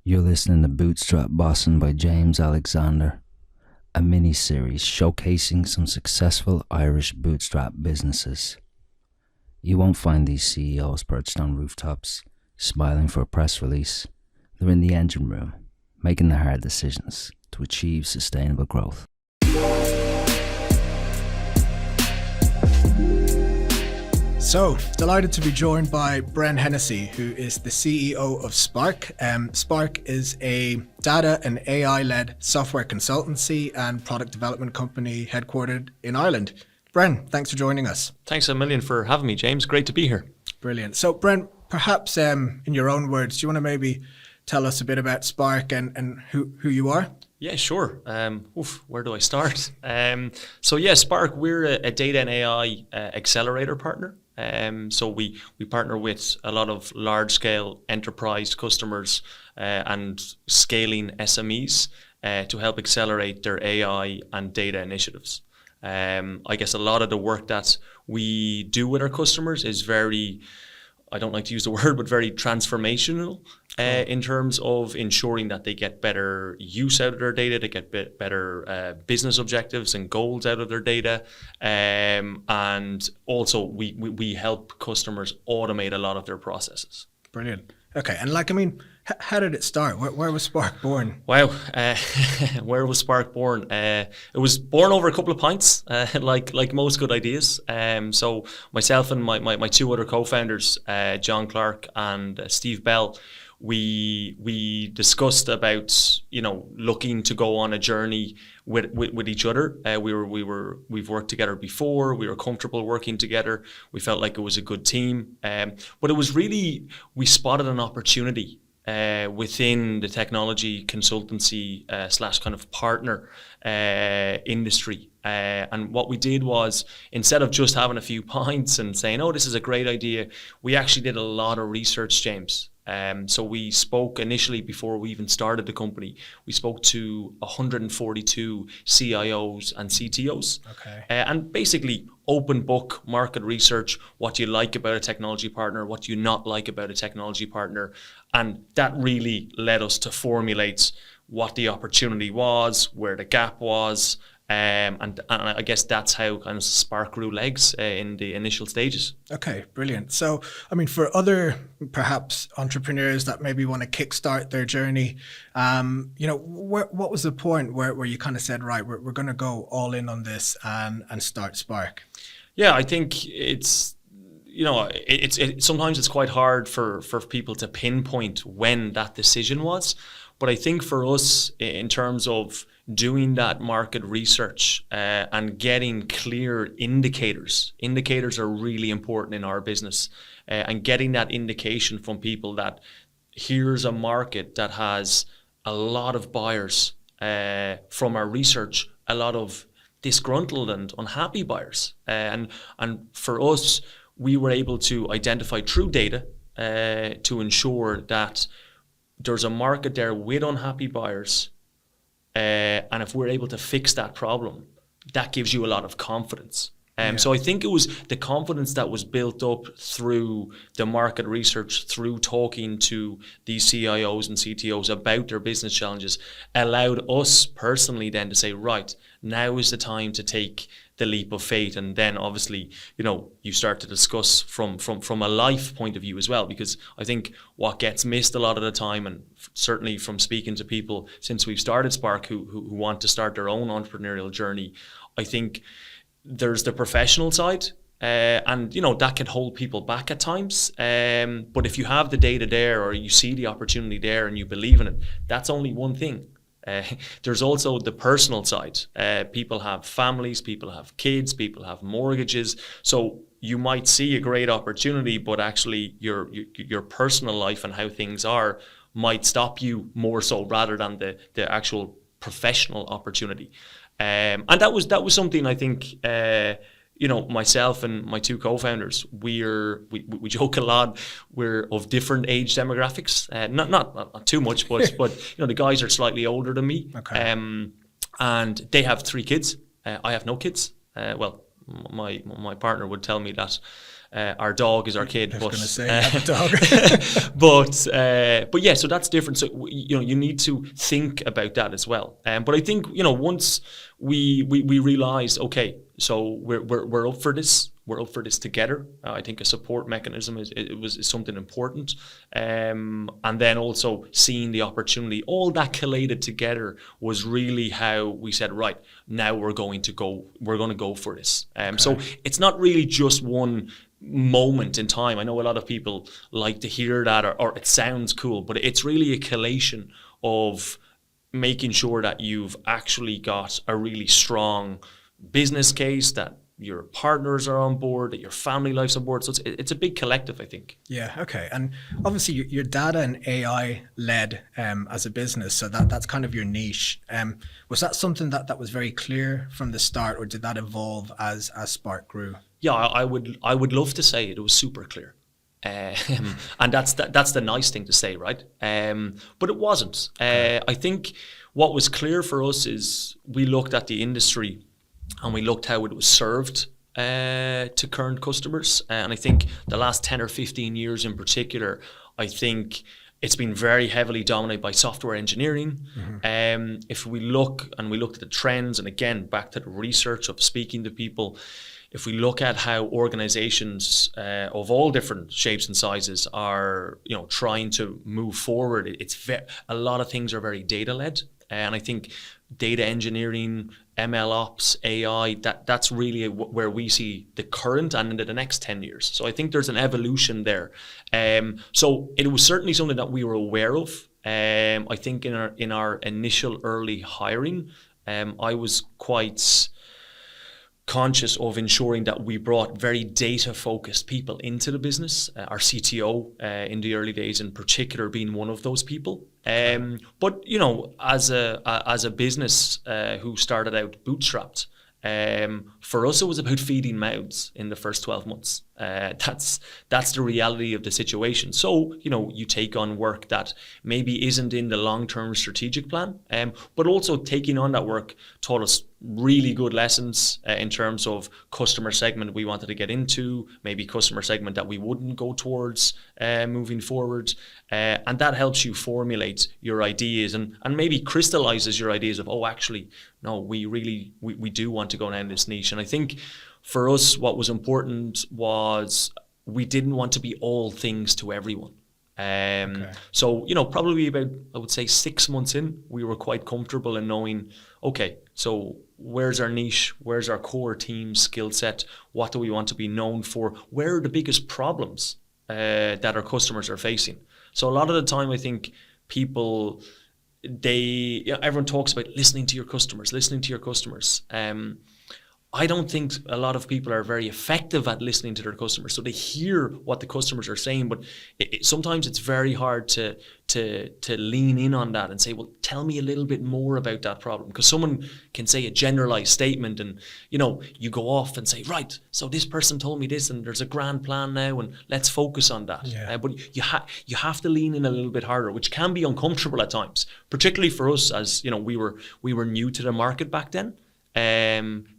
You're listening to Bootstrap Bossin by James Alexander, a mini-series showcasing some successful Irish bootstrap businesses. You won't find these CEOs perched on rooftops, smiling for a press release. They're in the engine room, making the hard decisions to achieve sustainable growth. So, delighted to be joined by Bren Hennessey, who is the CEO of Spark. Spark is a data and AI-led software consultancy and product development company headquartered in Ireland. Bren, thanks for joining us. Thanks a million for having me, James. Great to be here. Brilliant. So, Bren, perhaps in your own words, do you want to maybe tell us a bit about Spark and who you are? Yeah, sure. Where do I start? Spark, we're a data and AI accelerator partner. So we partner with a lot of large-scale enterprise customers and scaling SMEs to help accelerate their AI and data initiatives. I guess a lot of the work that we do with our customers is very, I don't like to use the word, but very transformational in terms of ensuring that they get better use out of their data, they get better business objectives and goals out of their data. And also we help customers automate a lot of their processes. Brilliant. Okay. And how did it start? Where was Spark born? Wow. Where was Spark born? It was born over a couple of pints, like most good ideas. So myself and my two other co-founders, John Clark and Steve Bell, we discussed about, looking to go on a journey with each other. We've worked together before. We were comfortable working together. We felt like it was a good team. But it was really, we spotted an opportunity within the technology consultancy / kind of partner industry. And what we did was, instead of just having a few pints and saying, oh, this is a great idea, we actually did a lot of research, James. So we spoke initially, before we even started the company, we spoke to 142 CIOs and CTOs. Okay. And basically open book market research, what you like about a technology partner, what you not like about a technology partner. And that really led us to formulate what the opportunity was, where the gap was. And I guess that's how kind of Spark grew legs in the initial stages. Okay, brilliant. So, for other perhaps entrepreneurs that maybe want to kickstart their journey, what was the point where you kind of said, right, we're going to go all in on this and start Spark? Yeah, I think it's sometimes it's quite hard for people to pinpoint when that decision was. But I think for us, in terms of doing that market research and getting clear indicators are really important in our business, and getting that indication from people that here's a market that has a lot of buyers, from our research, a lot of disgruntled and unhappy buyers. And for us, we were able to identify through data to ensure that there's a market there with unhappy buyers. And if we're able to fix that problem, that gives you a lot of confidence. So I think it was the confidence that was built up through the market research, through talking to these CIOs and CTOs about their business challenges, allowed us personally then to say, right, now is the time to take the leap of faith. And then obviously, you start to discuss from a life point of view as well, because I think what gets missed a lot of the time, and certainly from speaking to people since we've started Spark who want to start their own entrepreneurial journey, I think there's the professional side, and that can hold people back at times. But if you have the data there, or you see the opportunity there and you believe in it, that's only one thing. There's also the personal side. People have families, people have kids, people have mortgages. So you might see a great opportunity, but actually your personal life and how things are might stop you more so, rather than the actual professional opportunity. And that was something I think, myself and my two co-founders, we joke a lot. We're of different age demographics, not too much, but the guys are slightly older than me. Okay. And they have 3 kids. I have no kids. My partner would tell me that our dog is our kid. I was going to say, you have a dog. But yeah, so that's different. So you need to think about that as well. But I think once we realized, okay, so we're up for this. We're up for this together. I think a support mechanism is something important, and then also seeing the opportunity. All that collated together was really how we said, right, now we're going to go for this. So it's not really just one moment in time. I know a lot of people like to hear that, or it sounds cool, but it's really a collation of making sure that you've actually got a really strong business case, that your partners are on board, that your family life's on board. So it's a big collective, I think. Yeah, okay. And obviously you're data and AI led as a business, so that's kind of your niche. Was that something that was very clear from the start, or did that evolve as Spark grew? Yeah, I would love to say it was super clear. And that's the nice thing to say, right? But it wasn't. I think what was clear for us is we looked at the industry and we looked how it was served to current customers. And I think the last 10 or 15 years in particular, I think it's been very heavily dominated by software engineering. If we looked at the trends, and again, back to the research of speaking to people, if we look at how organizations of all different shapes and sizes are, trying to move forward, a lot of things are very data led. And I think data engineering, ML ops, AI, that's really where we see the current and into the next 10 years. So I think there's an evolution there. So it was certainly something that we were aware of. I think in our initial early hiring, I was quite conscious of ensuring that we brought very data-focused people into the business. Our CTO in the early days, in particular, being one of those people. But as a business who started out bootstrapped, for us it was about feeding mouths in the first 12 months. That's the reality of the situation. So you take on work that maybe isn't in the long-term strategic plan, but also taking on that work taught us really good lessons in terms of customer segment we wanted to get into, maybe customer segment that we wouldn't go towards moving forward, and that helps you formulate your ideas and maybe crystallizes your ideas of, actually no, we do want to go down this niche. And I think for us, what was important was we didn't want to be all things to everyone. So, probably about, I would say 6 months in, we were quite comfortable in knowing, okay, so where's our niche? Where's our core team skill set? What do we want to be known for? Where are the biggest problems that our customers are facing? So a lot of the time, I think people, everyone talks about listening to your customers. I don't think a lot of people are very effective at listening to their customers. So they hear what the customers are saying, but sometimes it's very hard to lean in on that and say, well, tell me a little bit more about that problem. Because someone can say a generalized statement and, you go off and say, right, so this person told me this and there's a grand plan now and let's focus on that. Yeah. But you have to lean in a little bit harder, which can be uncomfortable at times, particularly for us as, we were new to the market back then.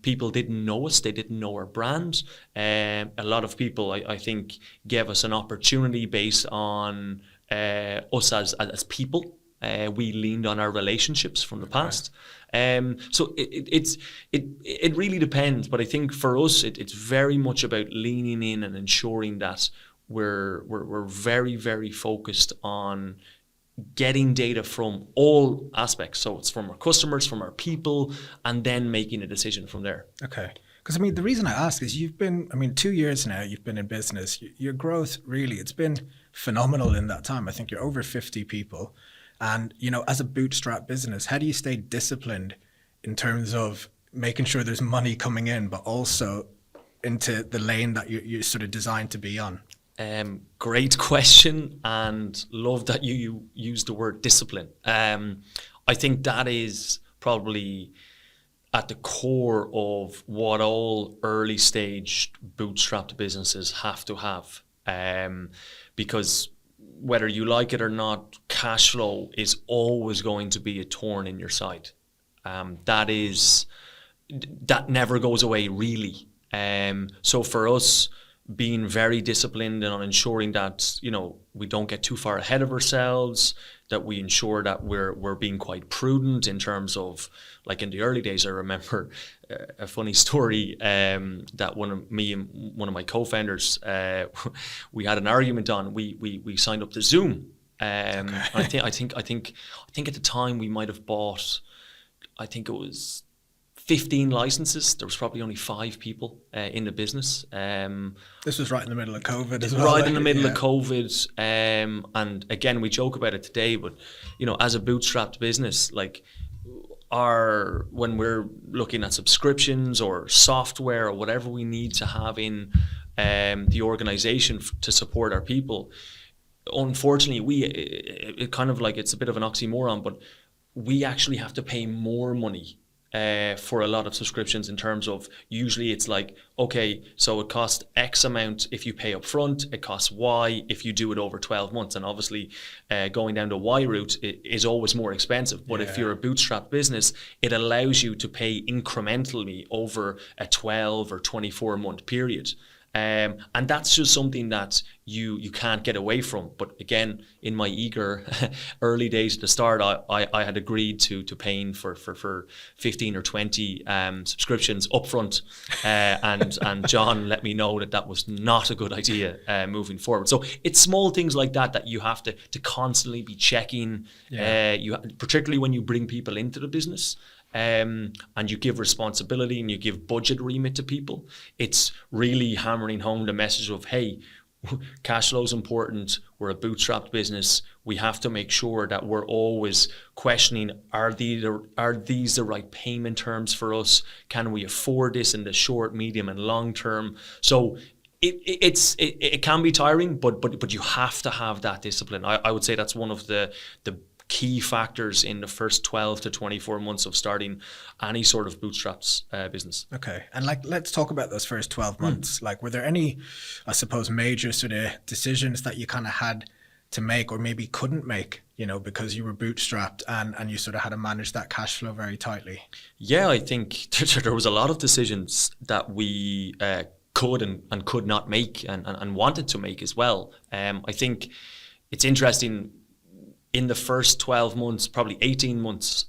People didn't know us, they didn't know our brand. A lot of people, I think, gave us an opportunity based on us as people. We leaned on our relationships from the past. So it really depends, but I think for us, it's very much about leaning in and ensuring that we're very, very focused on getting data from all aspects. So it's from our customers, from our people, and then making a decision from there. Okay. Because the reason I ask is you've been, 2 years now, you've been in business. Your growth really, it's been phenomenal in that time. I think you're over 50 people. And, as a bootstrap business, how do you stay disciplined in terms of making sure there's money coming in, but also into the lane that you're sort of designed to be on? Great question, and love that you use the word discipline. I think that is probably at the core of what all early stage bootstrapped businesses have to have, because whether you like it or not, cash flow is always going to be a thorn in your side. That never goes away really. So for us, being very disciplined and on ensuring that, you know, we don't get too far ahead of ourselves, that we ensure that we're being quite prudent in terms of, like in the early days, I remember a funny story that me and one of my co-founders, we had an argument on. We signed up to Zoom. I think at the time we might have bought, I think it was 15 licenses. There was probably only 5 people in the business. This was right in the middle of COVID as well. Right in the middle of COVID. And again, we joke about it today, but you know, as a bootstrapped business, like when we're looking at subscriptions or software or whatever we need to have in the organization to support our people, unfortunately, it kind of like, it's a bit of an oxymoron, but we actually have to pay more money for a lot of subscriptions, in terms of, usually it's like, okay, so it costs X amount if you pay up front, it costs Y if you do it over 12 months. And obviously going down the Y route is always more expensive. But if you're a bootstrap business, it allows you to pay incrementally over a 12 or 24 month period. And that's just something that you can't get away from. But again, in my eager early days at the start, I had agreed to paying for 15 or 20 subscriptions upfront, and John let me know that was not a good idea moving forward. So it's small things like that you have to constantly be checking. Particularly when you bring people into the business. And you give responsibility and you give budget remit to people, it's really hammering home the message of, hey, cash flow is important. We're a bootstrapped business. We have to make sure that we're always questioning, are these the right payment terms for us? Can we afford this in the short, medium, and long term? So it can be tiring, but you have to have that discipline. I would say that's one of the key factors in the first 12 to 24 months of starting any sort of bootstraps business. Okay. And like, let's talk about those first 12 months. Like, were there any, I suppose, major sort of decisions that you kind of had to make, or maybe couldn't make, you know, because you were bootstrapped and you sort of had to manage that cash flow very tightly? Yeah, I think there was a lot of decisions that we could and could not make and wanted to make as well. I think it's interesting. In the first 12 months, probably 18 months,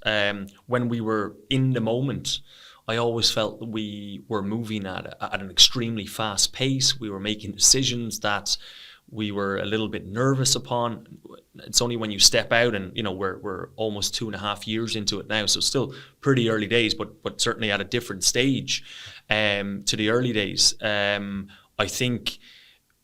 when we were in the moment, I always felt that we were moving at an extremely fast pace. We were making decisions that we were a little bit nervous upon. It's only when you step out, and you know, we're almost 2.5 years into it now, so still pretty early days, but certainly at a different stage to the early days. I think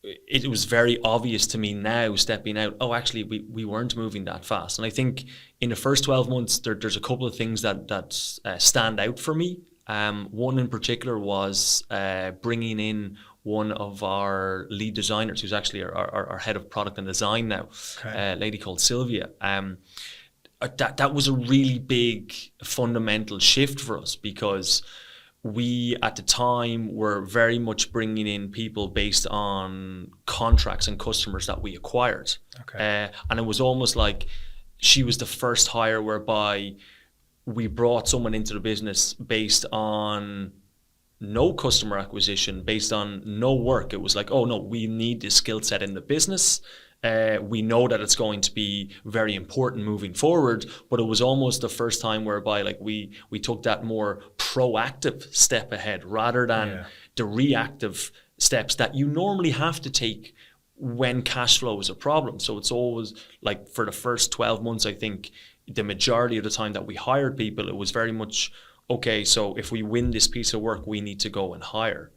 it was very obvious to me now, stepping out, actually we weren't moving that fast. And I think in the first 12 months, there's a couple of things that stand out for me. One in particular was bringing in one of our lead designers, who's actually our head of product and design now, a lady called Sylvia. That was a really big fundamental shift for us, because we at the time were very much bringing in people based on contracts and customers that we acquired. And it was almost like she was the first hire whereby we brought someone into the business based on no customer acquisition, based on no work. It was like, oh no, we need this skill set in the business. We know that it's going to be very important moving forward, but it was almost the first time whereby like we took that more proactive step ahead rather than the reactive steps that you normally have to take when cash flow is a problem. So it's always like, for the first 12 months, I think the majority of the time that we hired people, it was very much, okay, so if we win this piece of work, we need to go and hire.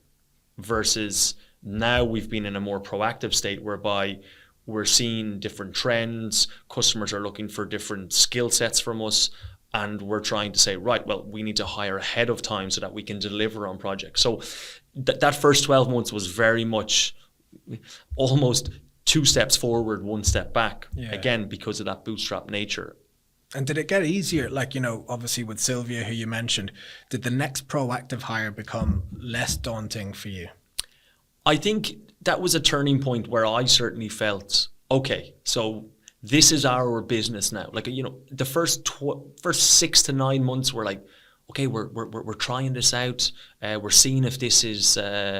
Versus now we've been in a more proactive state whereby we're seeing different trends, customers are looking for different skill sets from us, and we're trying to say, right, well, we need to hire ahead of time so that we can deliver on projects. So that first 12 months was very much almost 2 steps forward, 1 step back, again, because of that bootstrap nature. And did it get easier? Like, you know, obviously with Sylvia, who you mentioned, did the next proactive hire become less daunting for you? I think that was a turning point where I certainly felt, okay, so this is our business now. Like, you know, the first 6 to 9 months were like, okay, we're trying this out. We're seeing if this is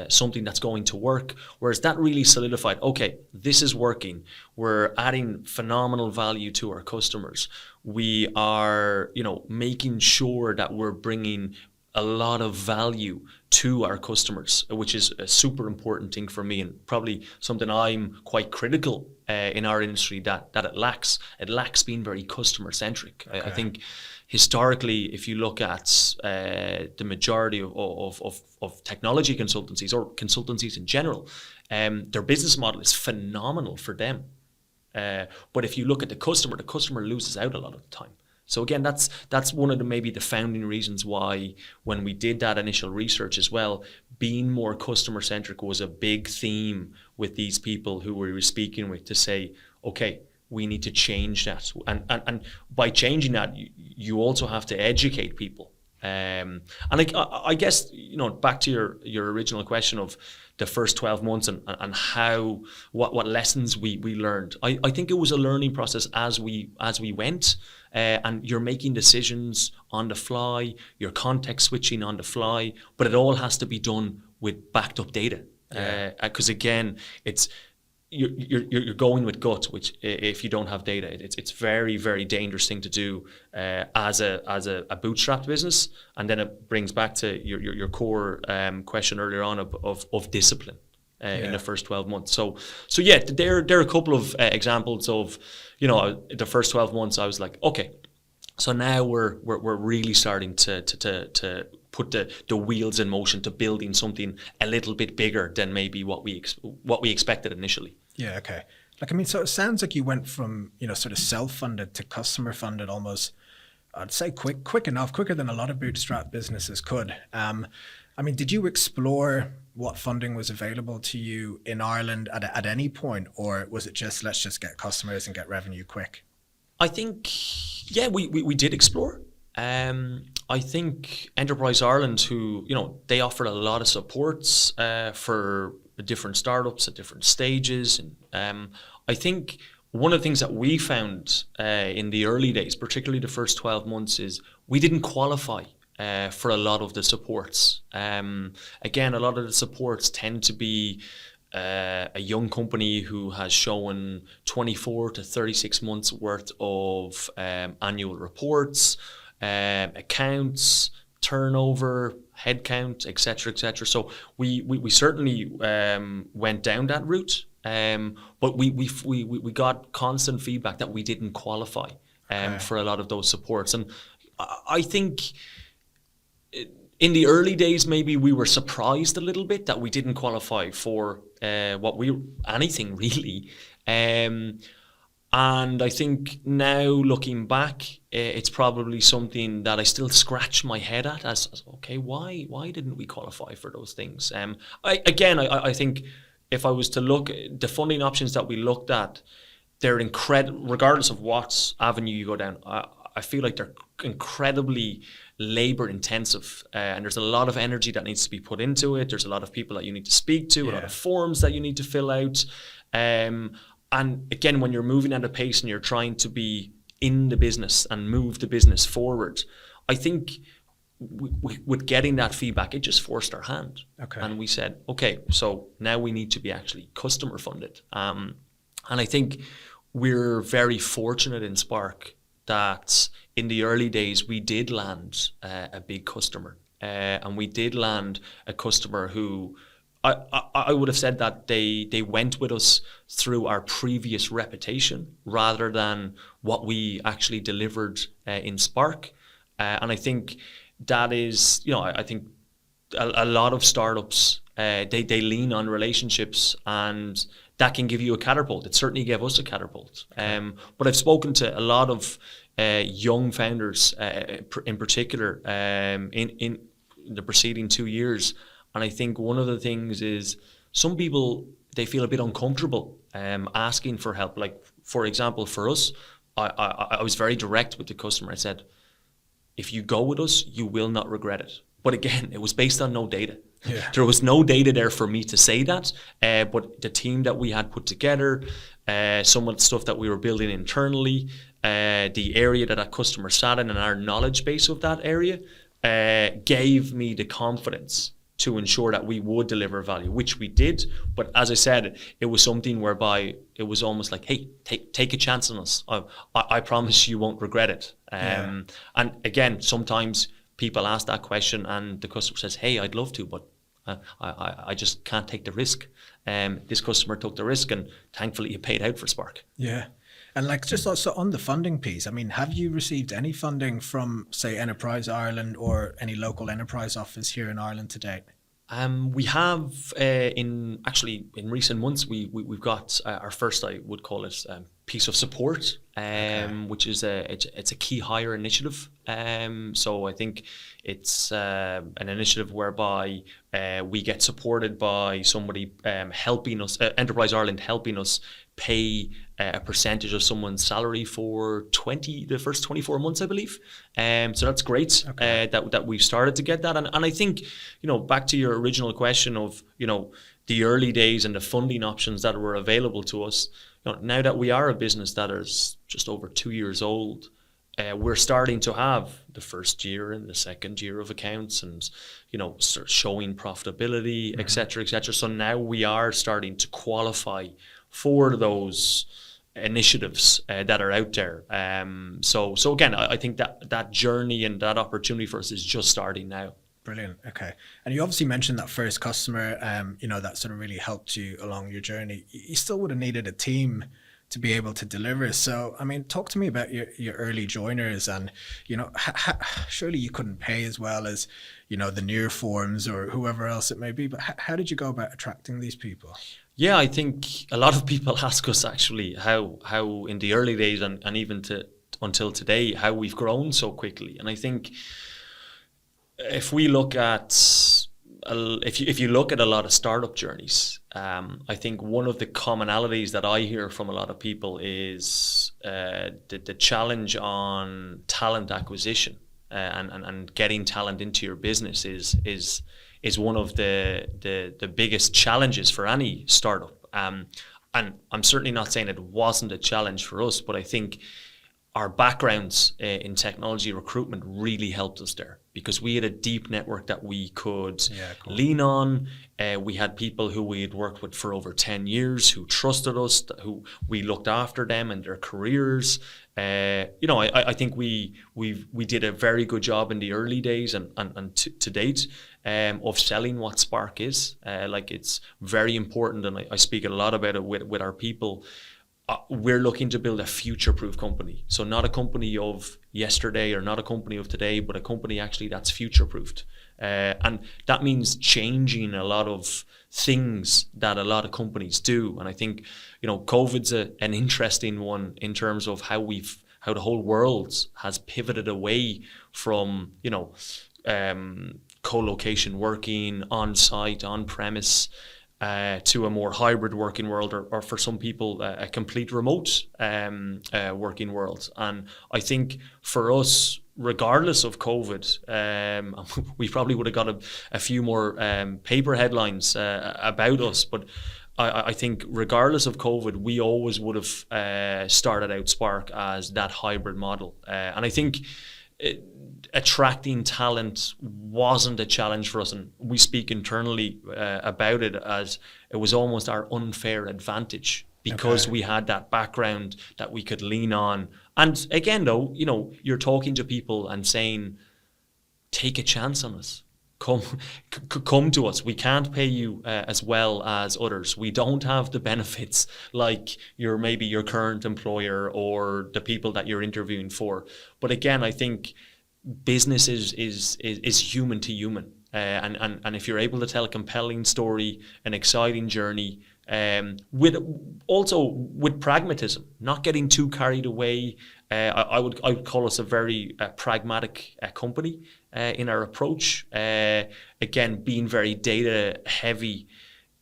something that's going to work. Whereas that really solidified, okay, this is working. We're adding phenomenal value to our customers. We are, making sure that we're bringing a lot of value to our customers, which is a super important thing for me, and probably something I'm quite critical in our industry that it lacks. It lacks being very customer centric. Okay. I think historically, if you look at the majority of technology consultancies or consultancies in general, their business model is phenomenal for them. But if you look at the customer loses out a lot of the time. So again, that's one of maybe the founding reasons why when we did that initial research as well, being more customer centric was a big theme with these people who we were speaking with, to say, okay, we need to change that. And by changing that, you also have to educate people. And I guess, back to your original question of the first 12 months and how, what lessons we learned. I think it was a learning process as we went, and you're making decisions on the fly, you're context switching on the fly, but it all has to be done with backed up data. Because again, it's, you're going with gut, which if you don't have data, it's very, very dangerous thing to do as a bootstrapped business. And then it brings back to your core question earlier on of discipline in the first 12 months. So yeah, there are a couple of examples of, the first 12 months I was like, okay, so now we're really starting to put the wheels in motion to building something a little bit bigger than maybe what we expected initially. Yeah, okay. So it sounds like you went from, sort of self-funded to customer-funded almost, I'd say quick enough, quicker than a lot of bootstrap businesses could. Did you explore what funding was available to you in Ireland at any point, or was it just, let's just get customers and get revenue quick? I think, yeah, we did explore. I think Enterprise Ireland, who, they offered a lot of supports for different startups at different stages. And I think one of the things that we found in the early days, particularly the first 12 months, is we didn't qualify for a lot of the supports. Again, a lot of the supports tend to be a young company who has shown 24 to 36 months worth of annual reports, accounts, turnover, headcount, etc., etc. So we certainly went down that route, but we got constant feedback that we didn't qualify for a lot of those supports. And I think in the early days, maybe we were surprised a little bit that we didn't qualify for anything really. And I think now looking back, it's probably something that I still scratch my head at as okay, why didn't we qualify for those things? I think if I was to look, the funding options that we looked at, they're incredible, regardless of what avenue you go down. I feel like they're incredibly labor intensive, and there's a lot of energy that needs to be put into it. There's a lot of people that you need to speak to, a lot of forms that you need to fill out. And again, when you're moving at a pace and you're trying to be in the business and move the business forward, I think with getting that feedback, it just forced our hand. Okay. And we said, okay, so now we need to be actually customer funded. And I think we're very fortunate in Spark that in the early days, we did land a big customer. And we did land a customer who I would have said that they went with us through our previous reputation rather than what we actually delivered in Spark. And I think that is, I think a lot of startups, they lean on relationships, and that can give you a catapult. It certainly gave us a catapult. But I've spoken to a lot of young founders in particular in the preceding 2 years. And I think one of the things is some people, they feel a bit uncomfortable asking for help. Like, for example, for us, I was very direct with the customer. I said, if you go with us, you will not regret it. But again, it was based on no data. Yeah. There was no data there for me to say that. But the team that we had put together, some of the stuff that we were building internally, the area that customer sat in and our knowledge base of that area, gave me the confidence to ensure that we would deliver value, which we did. But as I said, it was something whereby it was almost like, hey, take a chance on us. I promise you won't regret it. And again, sometimes people ask that question and the customer says, hey, I'd love to, but I just can't take the risk. This customer took the risk and thankfully it paid out for Spark. Yeah. And like just also on the funding piece, I mean, have you received any funding from, say, Enterprise Ireland or any local enterprise office here in Ireland to date? We have in recent months we've got our first, I would call it, piece of support, which is it's a key hire initiative. So I think it's an initiative whereby we get supported by somebody helping us, Enterprise Ireland helping us pay a percentage of someone's salary for the first 24 months, I believe. So that's great that we've started to get that. And I think, back to your original question of, the early days and the funding options that were available to us, now that we are a business that is just over 2 years old, we're starting to have the first year and the second year of accounts and, start showing profitability, et cetera, et cetera. So now we are starting to qualify for those initiatives that are out there. So again, I think that journey and that opportunity for us is just starting now. Brilliant. Okay. And you obviously mentioned that first customer, that sort of really helped you along your journey. You still would have needed a team to be able to deliver. So, I mean, talk to me about your early joiners and, surely you couldn't pay as well as, the near forms or whoever else it may be, but how did you go about attracting these people? Yeah, I think a lot of people ask us actually how in the early days and even until today, how we've grown so quickly. And I think if we look at, if you look at a lot of startup journeys, I think one of the commonalities that I hear from a lot of people is the challenge on talent acquisition and getting talent into your business is one of the biggest challenges for any startup. And I'm certainly not saying it wasn't a challenge for us, but I think our backgrounds in technology recruitment really helped us there because we had a deep network that we could lean on. We had people who we had worked with for over 10 years who trusted us, who we looked after them and their careers. I think we did a very good job in the early days and to date of selling what Spark is. It's very important, and I speak a lot about it with our people. We're looking to build a future-proof company. So not a company of yesterday or not a company of today, but a company actually that's future-proofed. And that means changing a lot of things that a lot of companies do. And I think, COVID's an interesting one in terms of how the whole world has pivoted away from, co-location working, on-site, on-premise, to a more hybrid working world, or for some people, a complete remote working world. And I think for us, regardless of COVID, we probably would have got a few more paper headlines about us. But I think regardless of COVID, we always would have started out Spark as that hybrid model. And I think attracting talent wasn't a challenge for us, and we speak internally about it as it was almost our unfair advantage because we had that background that we could lean on. And again, though, you're talking to people and saying, take a chance on us. Come to us. We can't pay you as well as others. We don't have the benefits like maybe your current employer or the people that you're interviewing for. But again, I think business is human to human, and if you're able to tell a compelling story, an exciting journey, with pragmatism, not getting too carried away. I would call us a very pragmatic company in our approach. Again, being very data heavy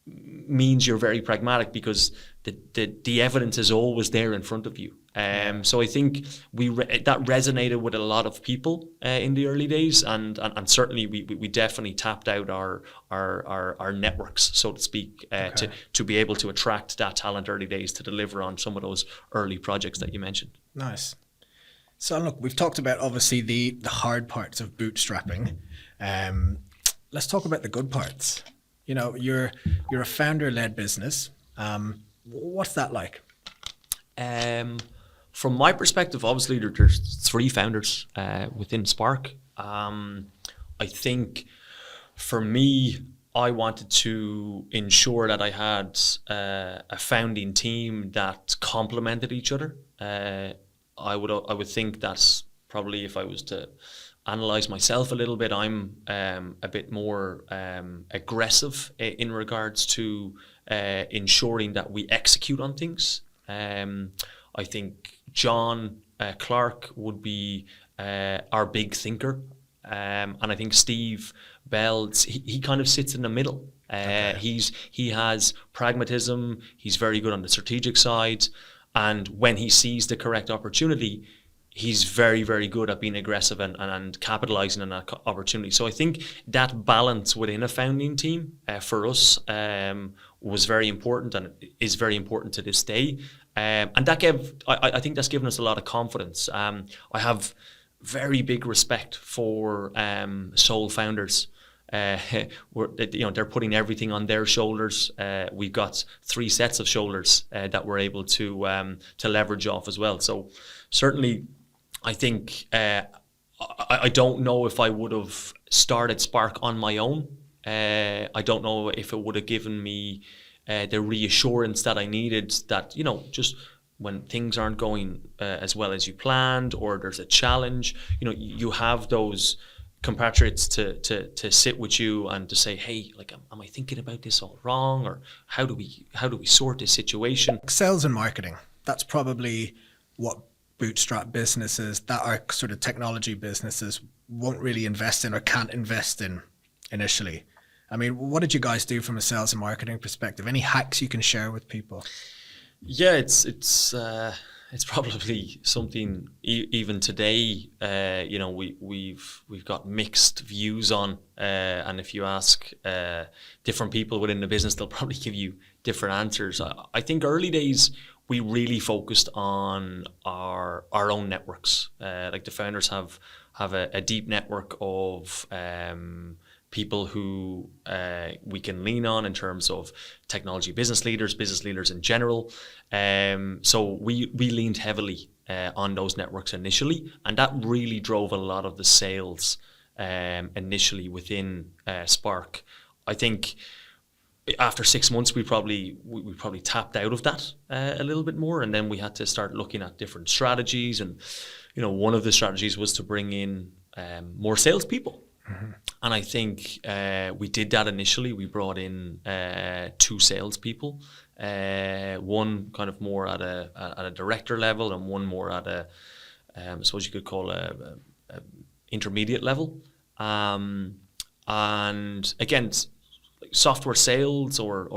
means you're very pragmatic because the evidence is always there in front of you. So I think that resonated with a lot of people in the early days, and certainly we definitely tapped out our networks, so to speak, to be able to attract that talent early days to deliver on some of those early projects that you mentioned. Nice. So look, we've talked about obviously the hard parts of bootstrapping. Let's talk about the good parts. You know, you're a founder-led business. What's that like? From my perspective, obviously there's three founders within Spark. I think for me, I wanted to ensure that I had a founding team that complemented each other. I would think that's probably, if I was to analyze myself a little bit, I'm a bit more aggressive in regards to ensuring that we execute on things. I think John Clark would be our big thinker, and I think Steve Bell, he kind of sits in the middle. He has pragmatism. He's very good on the strategic side, and when he sees the correct opportunity, he's very, very good at being aggressive and capitalizing on that opportunity. So I think that balance within a founding team for us was very important, and is very important to this day. And that I think that's given us a lot of confidence. I have very big respect for sole founders. They're putting everything on their shoulders. We've got three sets of shoulders that we're able to leverage off as well. So certainly, I think I don't know if I would have started Spark on my own. I don't know if it would have given me the reassurance that I needed, that, just when things aren't going as well as you planned, or there's a challenge, you have those compatriots to sit with you and to say, hey, like, am I thinking about this all wrong, or how do we sort this situation? Sales and marketing, that's probably what bootstrap businesses that are sort of technology businesses won't really invest in, or can't invest in initially. I mean, what did you guys do from a sales and marketing perspective? Any hacks you can share with people? Yeah, it's probably something even today. We've got mixed views on, and if you ask different people within the business, they'll probably give you different answers. I think early days we really focused on our own networks. Like, the founders have a deep network of people who we can lean on in terms of technology business leaders in general. So we leaned heavily on those networks initially, and that really drove a lot of the sales initially within Spark. I think after 6 months, we probably tapped out of that a little bit more, and then we had to start looking at different strategies. And one of the strategies was to bring in more salespeople. Mm-hmm. And I think we did that initially. We brought in 2 salespeople, one kind of more at a director level, and one more at I suppose you could call a intermediate level. And again, software sales or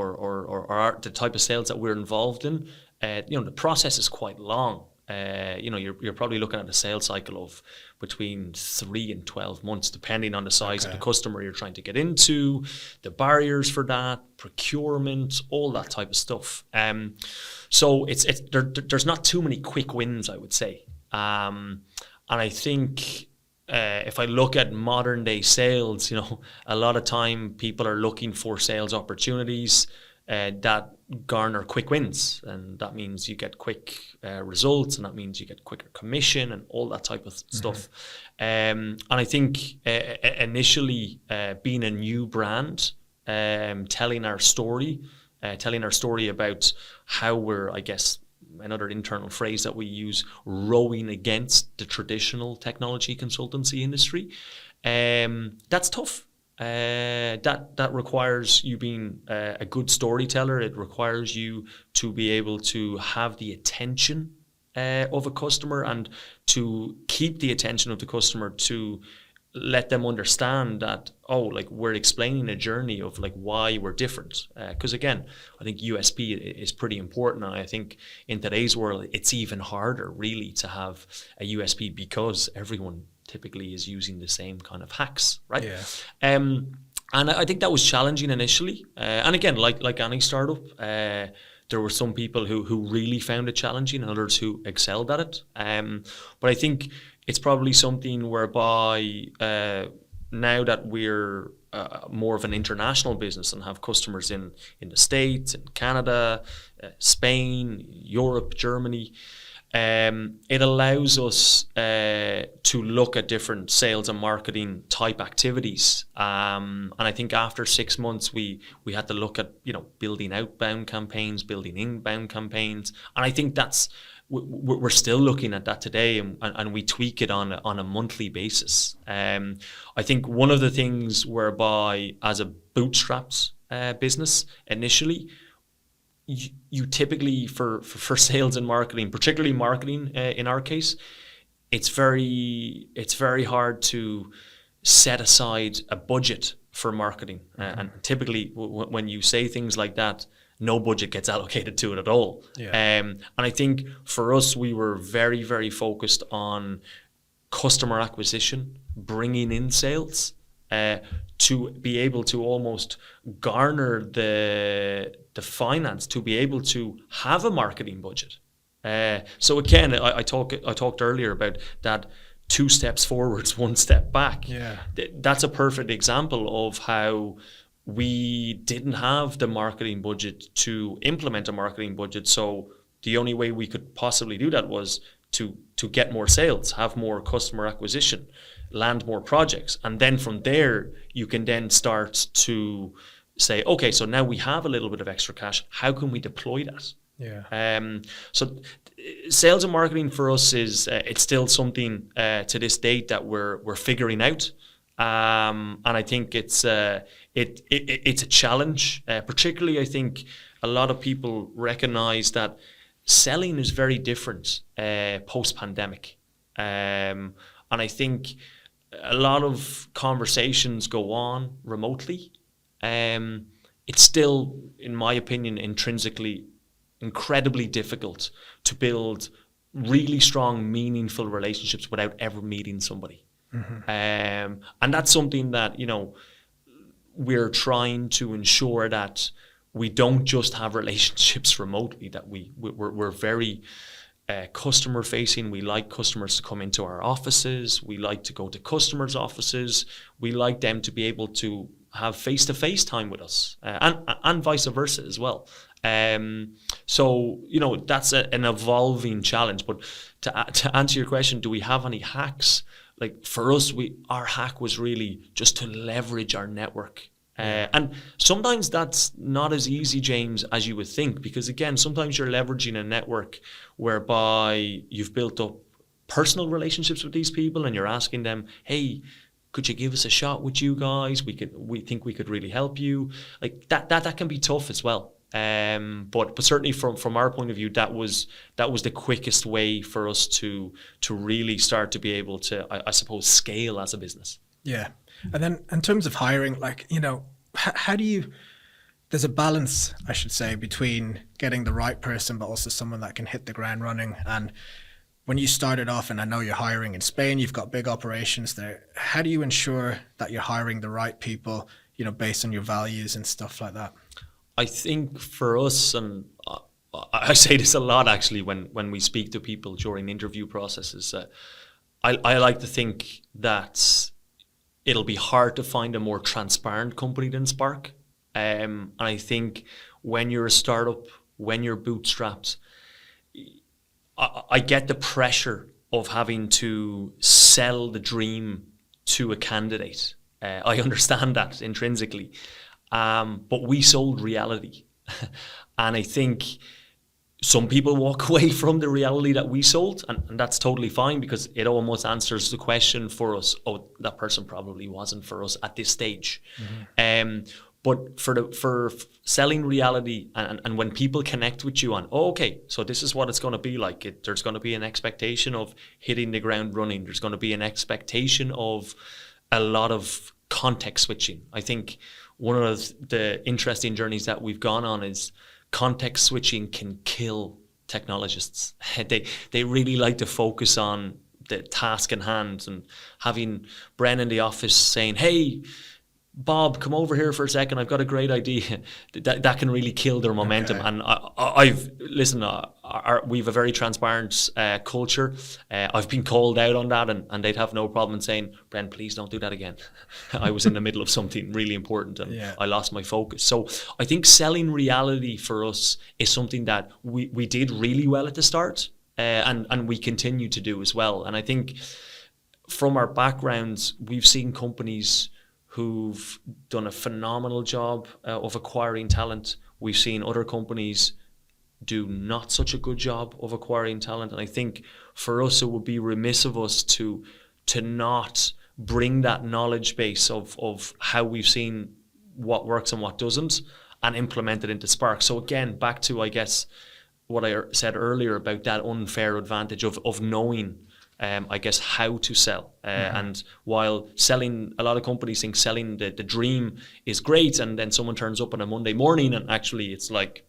the type of sales that we're involved in, the process is quite long. You're probably looking at a sales cycle of between 3 and 12 months, depending on the size of the customer you're trying to get into, the barriers for that, procurement, all that type of stuff. So there's not too many quick wins, I would say. And I think if I look at modern day sales, a lot of time people are looking for sales opportunities that garner quick wins, and that means you get quick results, and that means you get quicker commission and all that type of stuff. And I think initially being a new brand, telling our story about how we're, I guess, another internal phrase that we use, rowing against the traditional technology consultancy industry, that's tough. That requires you being a good storyteller. It requires you to be able to have the attention of a customer, and to keep the attention of the customer, to let them understand that, we're explaining a journey of why we're different. Because again, I think USP is pretty important, and I think in today's world it's even harder really to have a USP, because everyone typically is using the same kind of hacks, right? Yeah. And I think that was challenging initially. And again, like any startup, There were some people who really found it challenging and others who excelled at it. But I think it's probably something whereby now that we're more of an international business and have customers in the States, in Canada, Spain, Europe, Germany, it allows us to look at different sales and marketing type activities. And I think after 6 months, we had to look at, building outbound campaigns, building inbound campaigns. And I think we're still looking at that today, and we tweak it on a monthly basis. I think one of the things whereby as a bootstrapped business initially, you typically for sales and marketing, particularly marketing in our case, it's very hard to set aside a budget for marketing. And typically when you say things like that, no budget gets allocated to it at all. Yeah. And I think for us, we were very, very focused on customer acquisition, bringing in sales, to be able to almost garner the finance to be able to have a marketing budget. So again, I talked earlier about that 2 steps forwards, 1 step back. Yeah. That's a perfect example of how we didn't have the marketing budget to implement a marketing budget. So the only way we could possibly do that was to get more sales, have more customer acquisition, land more projects. And then from there, you can then start to say, okay, so now we have a little bit of extra cash. How can we deploy that? Yeah. So sales and marketing for us is it's still something to this date that we're figuring out. And I think it's a challenge. Particularly, I think a lot of people recognize that selling is very different post-pandemic. And I think a lot of conversations go on remotely. It's still, in my opinion, intrinsically incredibly difficult to build really strong, meaningful relationships without ever meeting somebody. Mm-hmm. And that's something that, we're trying to ensure that we don't just have relationships remotely, that we're very customer facing. We like customers to come into our offices. We like to go to customers' offices. We like them to be able to have face-to-face time with us, and vice versa as well. So that's an evolving challenge. But to answer your question, do we have any hacks? Like for us, our hack was really just to leverage our network. And sometimes that's not as easy, James, as you would think, because again, sometimes you're leveraging a network whereby you've built up personal relationships with these people and you're asking them, hey, could you give us a shot with you guys? We think we could really help you. Like that can be tough as well. But certainly from our point of view, that was the quickest way for us to really start to be able to, I suppose, scale as a business. Yeah. And then in terms of hiring, how do you, there's a balance, I should say, between getting the right person, but also someone that can hit the ground running. And when you started off, and I know you're hiring in Spain, you've got big operations there. How do you ensure that you're hiring the right people, based on your values and stuff like that? I think for us, and I say this a lot actually when we speak to people during interview processes, I like to think that it'll be hard to find a more transparent company than Spark. And I think when you're a startup, when you're bootstrapped, I get the pressure of having to sell the dream to a candidate. I understand that intrinsically. But we sold reality. And I think some people walk away from the reality that we sold, and that's totally fine because it almost answers the question for us, oh, that person probably wasn't for us at this stage. Mm-hmm. But for selling reality, and when people connect with you on, oh, okay, so this is what it's going to be like. There's going to be an expectation of hitting the ground running. There's going to be an expectation of a lot of context switching. I think one of the interesting journeys that we've gone on is context switching can kill technologists. They really like to focus on the task in hand, and having Bren in the office saying, hey, Bob, come over here for a second. I've got a great idea. That can really kill their momentum. Okay. And we've a very transparent culture. I've been called out on that, and they'd have no problem in saying, Bren, please don't do that again. I was in the middle of something really important and I lost my focus. So I think selling reality for us is something that we did really well at the start, and we continue to do as well. And I think from our backgrounds, we've seen companies who've done a phenomenal job of acquiring talent. We've seen other companies do not such a good job of acquiring talent. And I think for us, it would be remiss of us to not bring that knowledge base of how we've seen what works and what doesn't and implement it into Spark. So again, back to, I guess, what I said earlier about that unfair advantage of knowing I guess how to sell. And while selling, a lot of companies think selling the dream is great, and then someone turns up on a Monday morning and actually it's like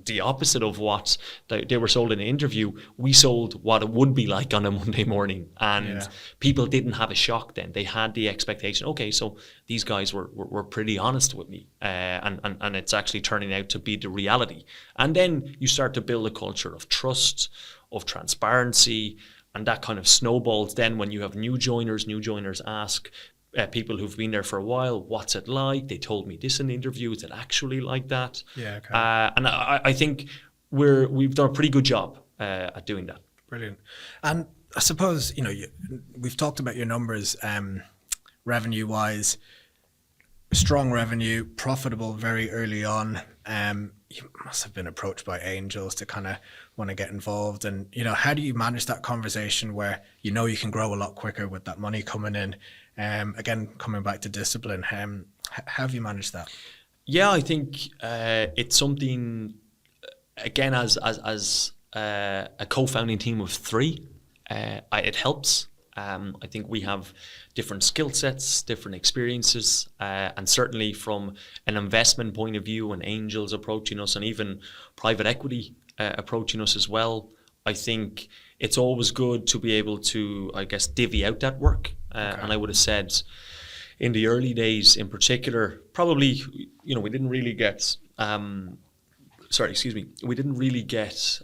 the opposite of what they were sold in an interview. We sold what it would be like on a Monday morning, and people didn't have a shock then. They had the expectation, okay, so these guys were pretty honest with me, and it's actually turning out to be the reality. And then you start to build a culture of trust, of transparency, and that kind of snowballs then when you have new joiners ask people who've been there for a while, what's it like? They told me this in the interview. Is it actually like that? Yeah, okay. And I think we've done a pretty good job at doing that. Brilliant. And I suppose, we've talked about your numbers, revenue-wise, strong revenue, profitable very early on. You must have been approached by angels to kind of want to get involved. And, how do you manage that conversation where you can grow a lot quicker with that money coming in? Again, coming back to discipline, how have you managed that? Yeah, I think it's something, again, as a co-founding team of 3, it helps. I think we have different skill sets, different experiences, and certainly from an investment point of view and angels approaching us and even private equity approaching us as well, I think it's always good to be able to, I guess, divvy out that work. And I would have said in the early days in particular, probably, we didn't really get... we didn't really get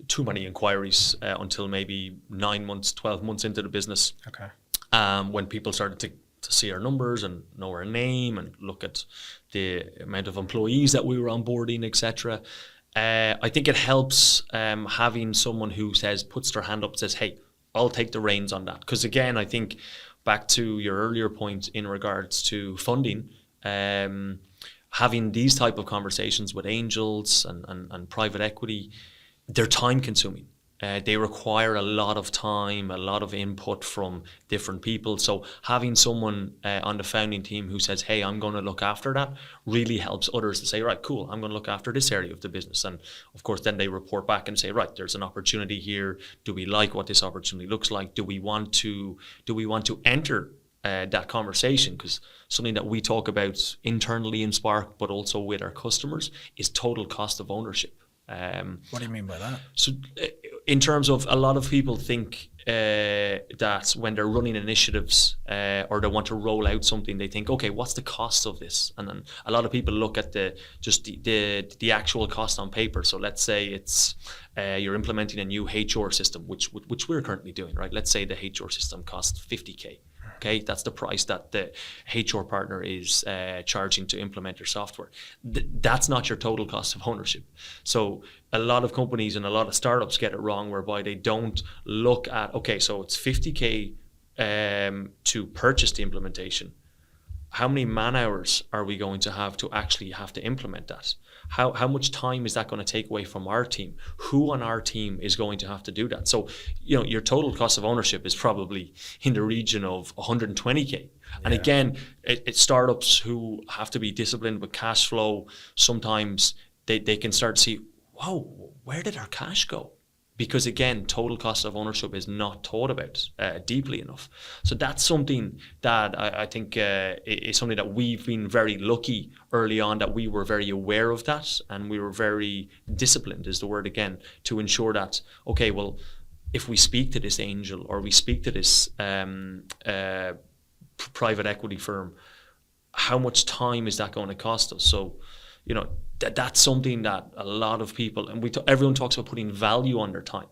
too many inquiries until maybe 9 months, 12 months into the business. Okay. When people started to see our numbers and know our name and look at the amount of employees that we were onboarding, etc. I think it helps having someone who puts their hand up and says, hey, I'll take the reins on that. Because again, I think back to your earlier point in regards to funding, having these type of conversations with angels and private equity, they're time consuming. They require a lot of time, a lot of input from different people. So having someone on the founding team who says, hey, I'm going to look after that, really helps others to say, right, cool, I'm going to look after this area of the business. And of course, then they report back and say, right, there's an opportunity here. Do we like what this opportunity looks like? Do we want to enter that conversation? Because something that we talk about internally in Spark, but also with our customers, is total cost of ownership. What do you mean by that? So in terms of, a lot of people think that when they're running initiatives or they want to roll out something, they think, okay, what's the cost of this? And then a lot of people look at the actual cost on paper. So let's say it's you're implementing a new HR system, which we're currently doing, right? Let's say the HR system costs 50K. Okay, that's the price that the HR partner is charging to implement your software. That's not your total cost of ownership. So a lot of companies and a lot of startups get it wrong, whereby they don't look at, okay, so it's 50K to purchase the implementation. How many man hours are we going to have to implement that? How much time is that going to take away from our team? Who on our team is going to have to do that? So, your total cost of ownership is probably in the region of 120K. Yeah. And again, it's startups who have to be disciplined with cash flow. Sometimes they can start to see, whoa, where did our cash go? Because again, total cost of ownership is not thought about deeply enough. So that's something that I think is something that we've been very lucky early on, that we were very aware of that, and we were very disciplined, is the word again, to ensure that, okay, well, if we speak to this angel or we speak to this private equity firm, how much time is that going to cost us? So, you know, that's something that a lot of people, and everyone talks about putting value on their time,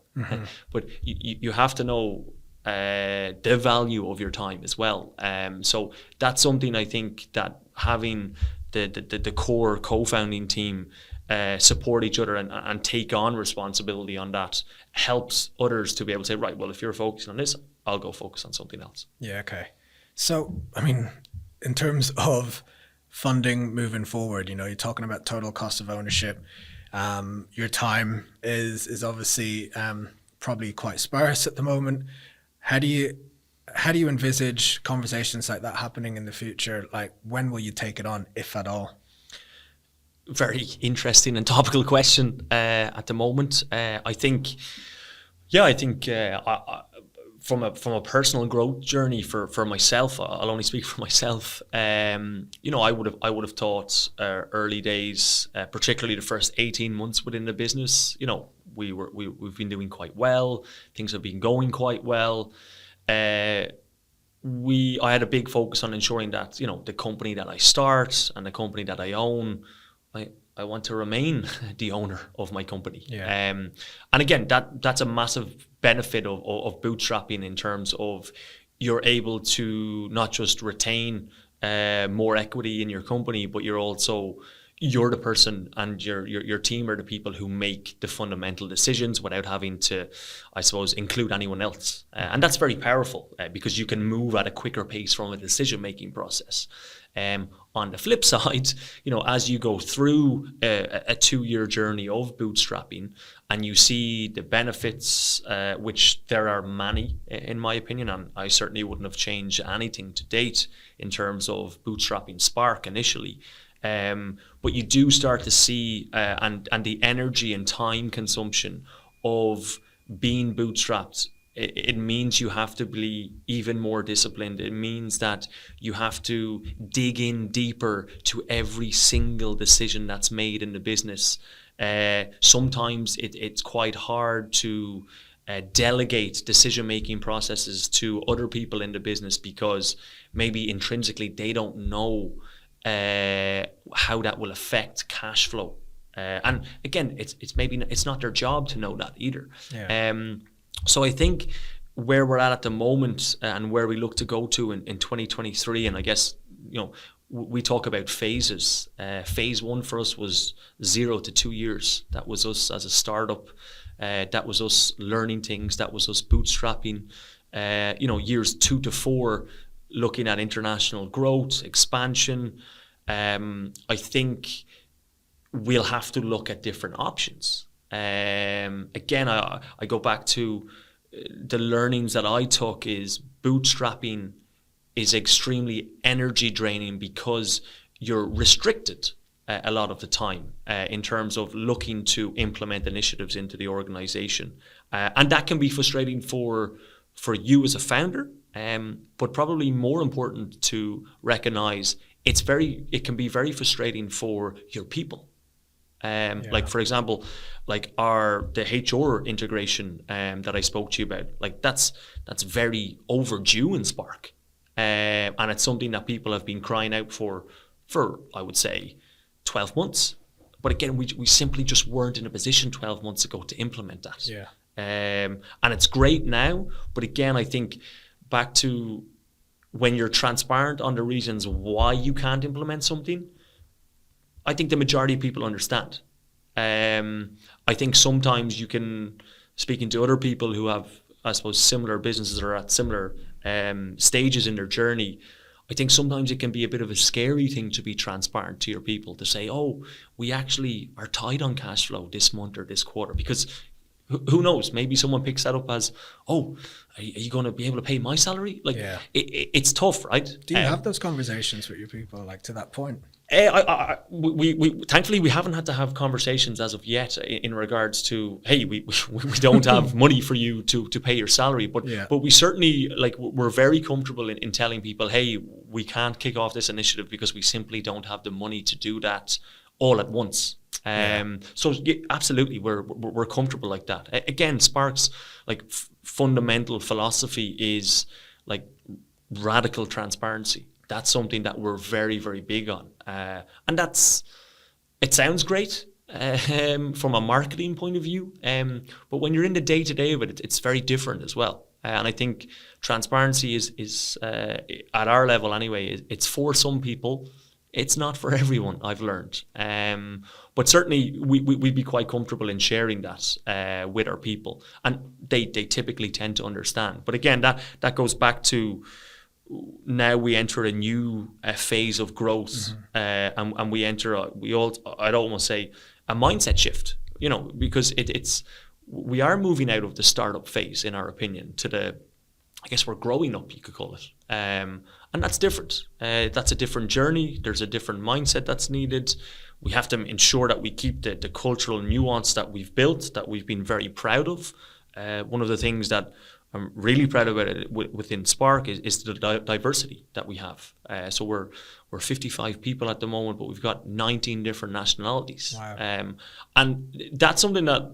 but you have to know the value of your time as well. So that's something I think that having the core co-founding team support each other and take on responsibility on that helps others to be able to say, right, well, if you're focusing on this, I'll go focus on something else. Yeah, okay. So, I mean, in terms of funding moving forward, you know, you're talking about total cost of ownership. Your time is obviously probably quite sparse at the moment. How do you envisage conversations like that happening in the future? Like, when will you take it on, if at all? Very interesting and topical question at the moment. I think from a personal growth journey for myself, I'll only speak for myself. You know, I would have thought early days, particularly the first 18 months within the business. You know, we've been doing quite well. Things have been going quite well. I had a big focus on ensuring that, you know, the company that I start and the company that I own, I want to remain the owner of my company. Yeah. And again, that's a massive benefit of bootstrapping in terms of you're able to not just retain more equity in your company, but you're the person, and your team are the people who make the fundamental decisions without having to, I suppose, include anyone else. And that's very powerful because you can move at a quicker pace from a decision-making process. On the flip side, you know, as you go through a 2-year journey of bootstrapping and you see the benefits, which there are many, in my opinion, and I certainly wouldn't have changed anything to date in terms of bootstrapping Spark initially. But you do start to see and the energy and time consumption of being bootstrapped. It means you have to be even more disciplined. It means that you have to dig in deeper to every single decision that's made in the business. Sometimes it's quite hard to delegate decision-making processes to other people in the business because maybe intrinsically they don't know how that will affect cash flow. And again, it's not their job to know that either. Yeah. So I think where we're at the moment and where we look to go to in 2023, and I guess, you know, we talk about phases. Phase 1 for us was 0 to 2 years. That was us as a startup. That was us learning things. That was us bootstrapping. You know, years 2 to 4, looking at international growth, expansion. I think we'll have to look at different options. Again, I go back to the learnings that I took is bootstrapping is extremely energy draining because you're restricted a lot of the time in terms of looking to implement initiatives into the organization. And that can be frustrating for you as a founder, but probably more important to recognize it can be very frustrating for your people. Like, for example, like the HR integration that I spoke to you about, like that's very overdue in Spark. And it's something that people have been crying out for I would say 12 months. But again, we simply just weren't in a position 12 months ago to implement that. Yeah. And it's great now, but again, I think back to when you're transparent on the reasons why you can't implement something, I think the majority of people understand. I think sometimes you can, speaking to other people who have, I suppose, similar businesses or at similar stages in their journey, I think sometimes it can be a bit of a scary thing to be transparent to your people, to say, oh, we actually are tight on cash flow this month or this quarter, because who knows, maybe someone picks that up as, oh, are you going to be able to pay my salary? Like, yeah. It's tough, right? Do you have those conversations with your people, like, to that point? We thankfully we haven't had to have conversations as of yet in regards to, hey, we don't have money for you to pay your salary, but we certainly, like, we're very comfortable in telling people, hey, we can't kick off this initiative because we simply don't have the money to do that all at once. So absolutely, we're comfortable like that. Again, Spark's fundamental philosophy is like radical transparency. That's something that we're very, very big on. And it sounds great from a marketing point of view, but when you're in the day-to-day of it, it's very different as well. And I think transparency is at our level anyway, it's for some people. It's not for everyone, I've learned. But certainly we'd be quite comfortable in sharing that with our people. And they typically tend to understand. But again, that goes back to now we enter a new phase of growth, and we enter, I'd almost say, a mindset shift, because we are moving out of the startup phase, in our opinion, to I guess we're growing up, you could call it. And that's different. That's a different journey. There's a different mindset that's needed. We have to ensure that we keep the cultural nuance that we've built, that we've been very proud of. One of the things that I'm really proud about it within Spark is the diversity that we have. So we're 55 people at the moment, but we've got 19 different nationalities. Wow. And that's something that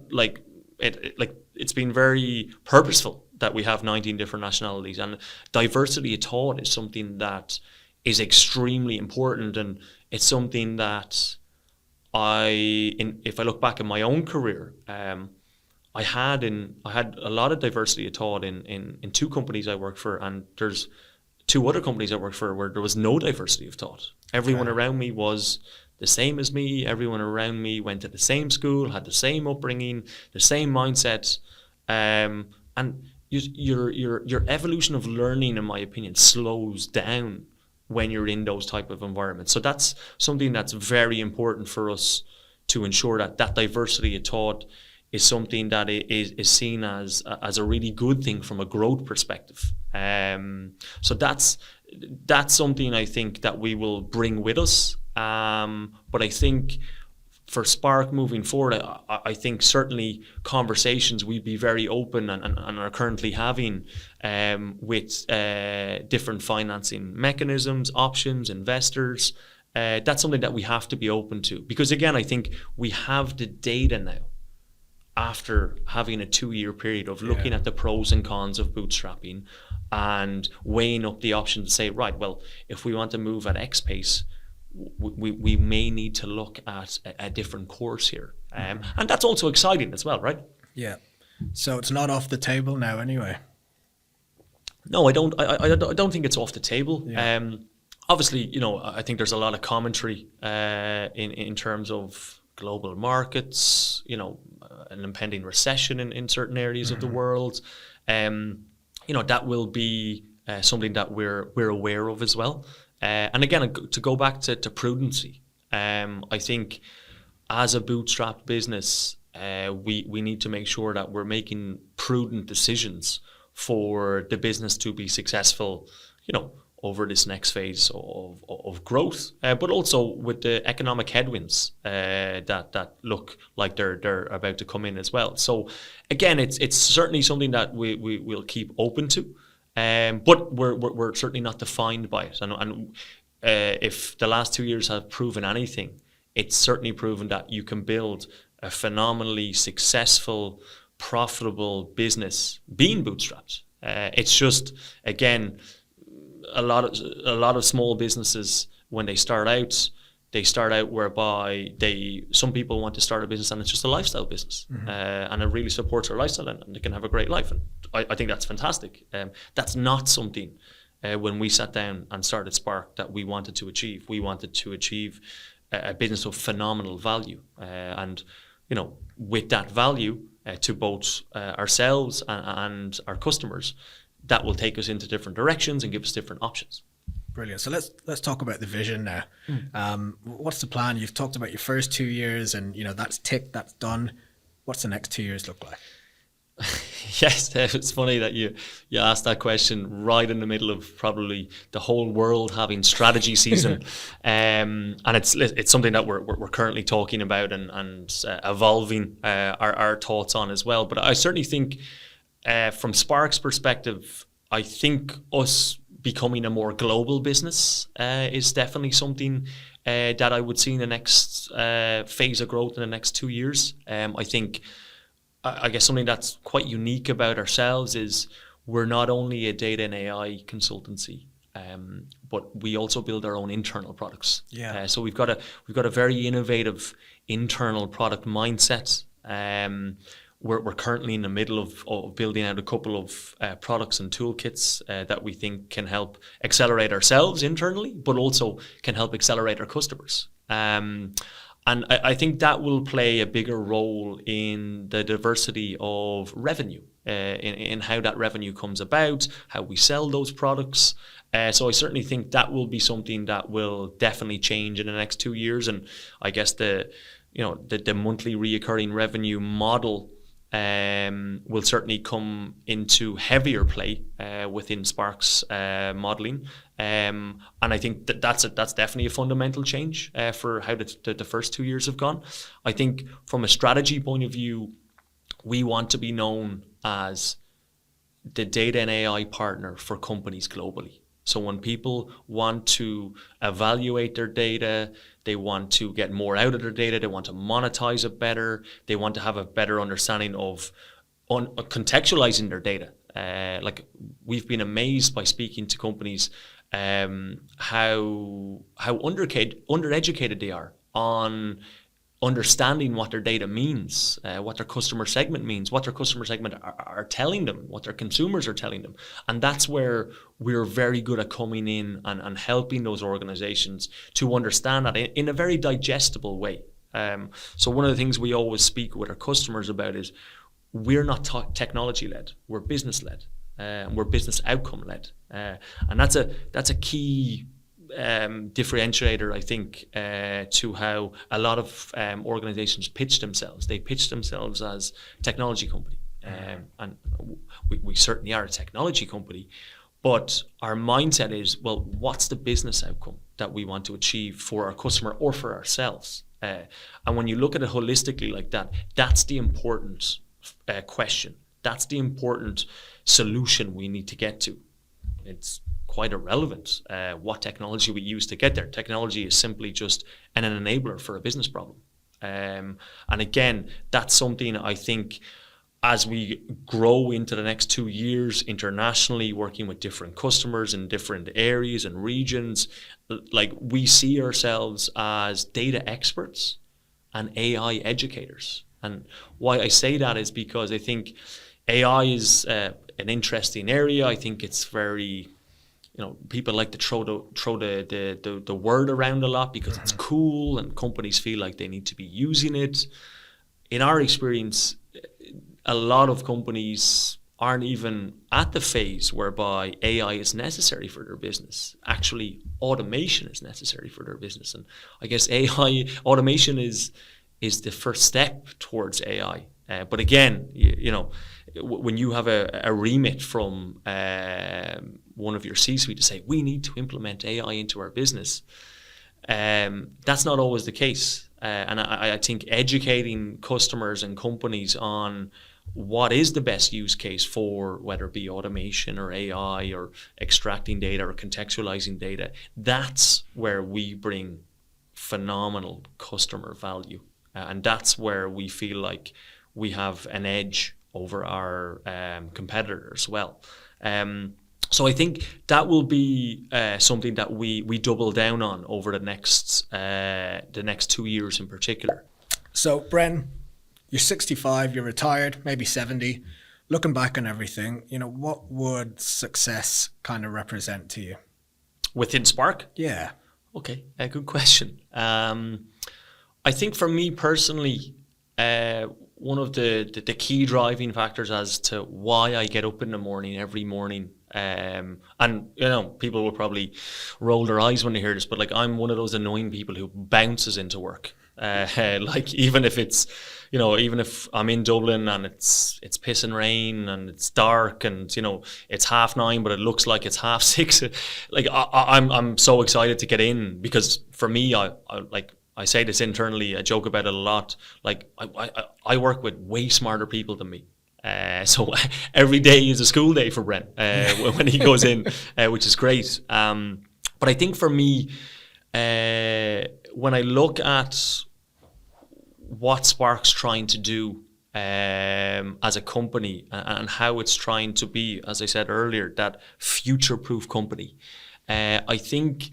it's been very purposeful that we have 19 different nationalities, and diversity at all is something that is extremely important, and it's something that if I look back in my own career, I had a lot of diversity of thought in two companies I worked for, and there's two other companies I worked for where there was no diversity of thought. Everyone around me was the same as me. Everyone around me went to the same school, had the same upbringing, the same mindset, and your evolution of learning, in my opinion, slows down when you're in those type of environments. So that's something that's very important for us to ensure that diversity of thought is something that is seen as a really good thing from a growth perspective. So that's something I think that we will bring with us. But I think for Spark moving forward, I think certainly conversations we'd be very open and are currently having with different financing mechanisms, options, investors. That's something that we have to be open to. Because again, I think we have the data now after having a 2-year period of looking at the pros and cons of bootstrapping and weighing up the option to say, right, well, if we want to move at X pace, we may need to look at a different course here. And that's also exciting as well, right? Yeah. So it's not off the table now anyway? No, I don't think it's off the table. Yeah. Obviously, I think there's a lot of commentary in terms of global markets, an impending recession in certain areas of the world. That will be something that we're aware of as well. And again, to go back to prudency, I think as a bootstrapped business, we need to make sure that we're making prudent decisions for the business to be successful, over this next phase of growth, but also with the economic headwinds that look like they're about to come in as well. So again, it's certainly something that we will keep open to. But we're certainly not defined by it. And if the last 2 years have proven anything, it's certainly proven that you can build a phenomenally successful, profitable business being bootstrapped. It's just, again, a lot of small businesses, when they start out whereby some people want to start a business and it's just a lifestyle business, and it really supports their lifestyle and they can have a great life. And I think that's fantastic. That's not something when we sat down and started Spark that we wanted to achieve. We wanted to achieve a business of phenomenal value, and with that value to both ourselves and our customers, that will take us into different directions and give us different options. Brilliant. So let's talk about the vision now. What's the plan? You've talked about your first 2 years, and that's ticked, that's done. What's the next 2 years look like? Yes, it's funny that you asked that question right in the middle of probably the whole world having strategy season, and it's something that we're currently talking about and evolving our thoughts on as well. But I certainly think from Spark's perspective, I think us becoming a more global business is definitely something that I would see in the next phase of growth in the next 2 years. I guess something that's quite unique about ourselves is we're not only a data and AI consultancy, but we also build our own internal products. Yeah. So we've got a very innovative internal product mindset. We're currently in the middle of building out a couple of products and toolkits that we think can help accelerate ourselves internally, but also can help accelerate our customers. And I think that will play a bigger role in the diversity of revenue, in how that revenue comes about, how we sell those products. So I certainly think that will be something that will definitely change in the next 2 years. And I guess the monthly reoccurring revenue model will certainly come into heavier play within Spark's modeling. And I think that's definitely a fundamental change for how the first 2 years have gone. I think from a strategy point of view, we want to be known as the data and AI partner for companies globally. So when people want to evaluate their data, they want to get more out of their data, they want to monetize it better, they want to have a better understanding of contextualizing their data. Like we've been amazed by speaking to companies how undereducated they are on understanding what their data means, what their customer segment means, what their customer segment are telling them, what their consumers are telling them. And that's where we're very good at coming in and helping those organizations to understand that in a very digestible way. So one of the things we always speak with our customers about is we're not technology-led, we're business-led, we're business outcome-led. And that's a key differentiator, I think, to how a lot of organizations pitch themselves. They pitch themselves as a technology company. And we certainly are a technology company, but our mindset is, well, what's the business outcome that we want to achieve for our customer or for ourselves? And when you look at it holistically like that, that's the important question. That's the important solution we need to get to. It's quite irrelevant what technology we use to get there. Technology is simply just an enabler for a business problem. And again, that's something I think as we grow into the next 2 years internationally, working with different customers in different areas and regions, like we see ourselves as data experts and AI educators. And why I say that is because I think AI is an interesting area. I think it's very, people like to throw the word around a lot because it's cool and companies feel like they need to be using it. In our experience, a lot of companies aren't even at the phase whereby AI is necessary for their business. Actually, automation is necessary for their business. And I guess AI automation is the first step towards AI. But again, when you have a remit from one of your C-suite to say, we need to implement AI into our business, that's not always the case. And I think educating customers and companies on what is the best use case for whether it be automation or AI or extracting data or contextualizing data, that's where we bring phenomenal customer value. And that's where we feel like we have an edge over our competitor as well. So I think that will be something that we double down on over the next 2 years in particular. So Bren, you're 65, you're retired, maybe 70. Looking back on everything, what would success kind of represent to you? Within Spark? Yeah. Okay, a good question. I think for me personally, one of the key driving factors as to why I get up in the morning every morning, and people will probably roll their eyes when they hear this, but like I'm one of those annoying people who bounces into work. Like even if I'm in Dublin and it's pissing rain and it's dark and it's 9:30 but it looks like it's 6:30, like I'm so excited to get in, because for me I say this internally, I joke about it a lot. Like I work with way smarter people than me. So every day is a school day for Bren when he goes in, which is great. But I think for me, when I look at what Spark's trying to do as a company and how it's trying to be, as I said earlier, that future-proof company, I think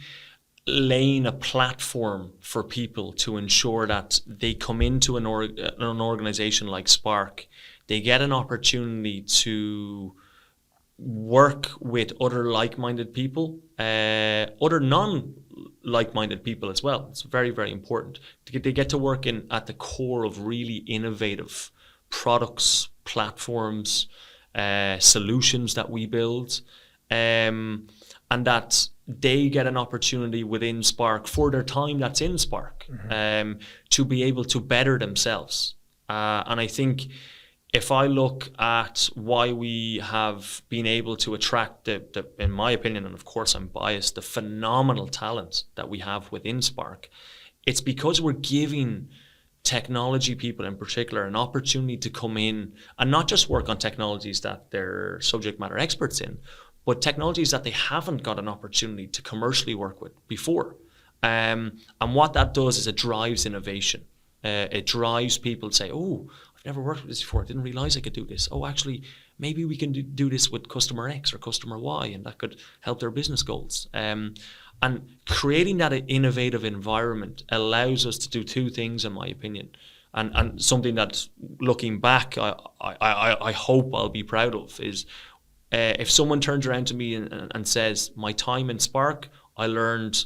laying a platform for people to ensure that they come into an organization like Spark, they get an opportunity to work with other like-minded people, other non-like-minded people as well. It's very, very important. They get to work at the core of really innovative products, platforms, solutions that we build, and that they get an opportunity within Spark for their time that's in Spark, to be able to better themselves. And I think if I look at why we have been able to attract the, in my opinion, and of course I'm biased, the phenomenal talent that we have within Spark, it's because we're giving technology people in particular an opportunity to come in and not just work on technologies that they're subject matter experts in, but technologies that they haven't got an opportunity to commercially work with before. And what that does is it drives innovation. It drives people to say, oh, I've never worked with this before. I didn't realize I could do this. Oh, actually, maybe we can do this with customer X or customer Y, and that could help their business goals. And creating that innovative environment allows us to do two things, in my opinion. And something that, looking back, I hope I'll be proud of is if someone turns around to me and says, my time in Spark, I learned,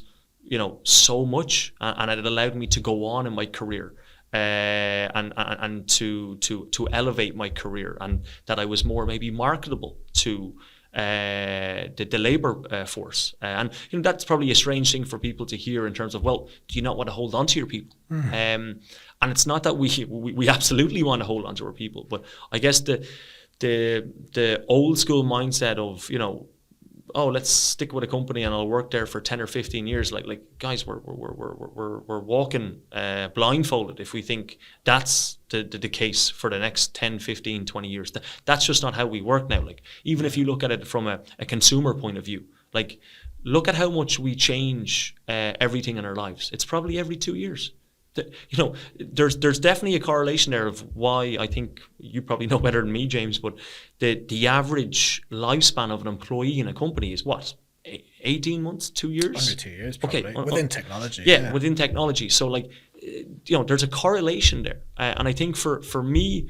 so much, and it allowed me to go on in my career. And to elevate my career, and that I was more maybe marketable to the labor force. And that's probably a strange thing for people to hear in terms of, well, do you not want to hold on to your people? And it's not that we absolutely want to hold on to our people, but I guess the old school mindset of, oh, let's stick with a company and I'll work there for 10 or 15 years. Like guys, we're walking blindfolded if we think that's the case for the next 10, 15, 20 years. That's just not how we work now. Like, even if you look at it from a consumer point of view, like, look at how much we change everything in our lives. It's probably every 2 years. There's definitely a correlation there of why I think you probably know better than me, James, but the average lifespan of an employee in a company is what? 18 months, 2 years? Under 2 years, probably. Okay. Within technology. Yeah, within technology. So, like, there's a correlation there. And I think for me,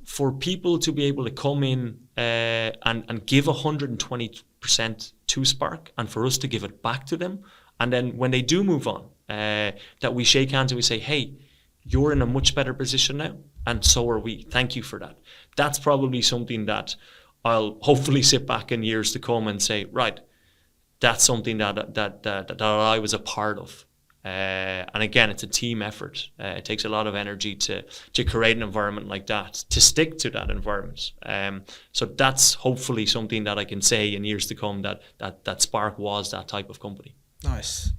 for people to be able to come in and give 120% to Spark, and for us to give it back to them, and then when they do move on, that we shake hands and we say, hey, you're in a much better position now, and so are we. Thank you for that. That's probably something that I'll hopefully sit back in years to come and say, right, that's something that I was a part of. And again, it's a team effort. It takes a lot of energy to create an environment like that, to stick to that environment. So that's hopefully something that I can say in years to come, that Spark was that type of company. Nice.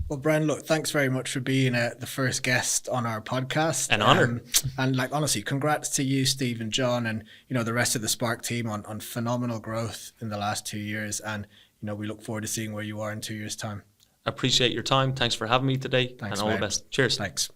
Well, Bren, look, thanks very much for being the first guest on our podcast. An honor. And like, honestly, congrats to you, Steve and John, and the rest of the Spark team on phenomenal growth in the last 2 years. And we look forward to seeing where you are in 2 years' time. Appreciate your time. Thanks for having me today. Thanks, and all mate. the best. Cheers. Thanks.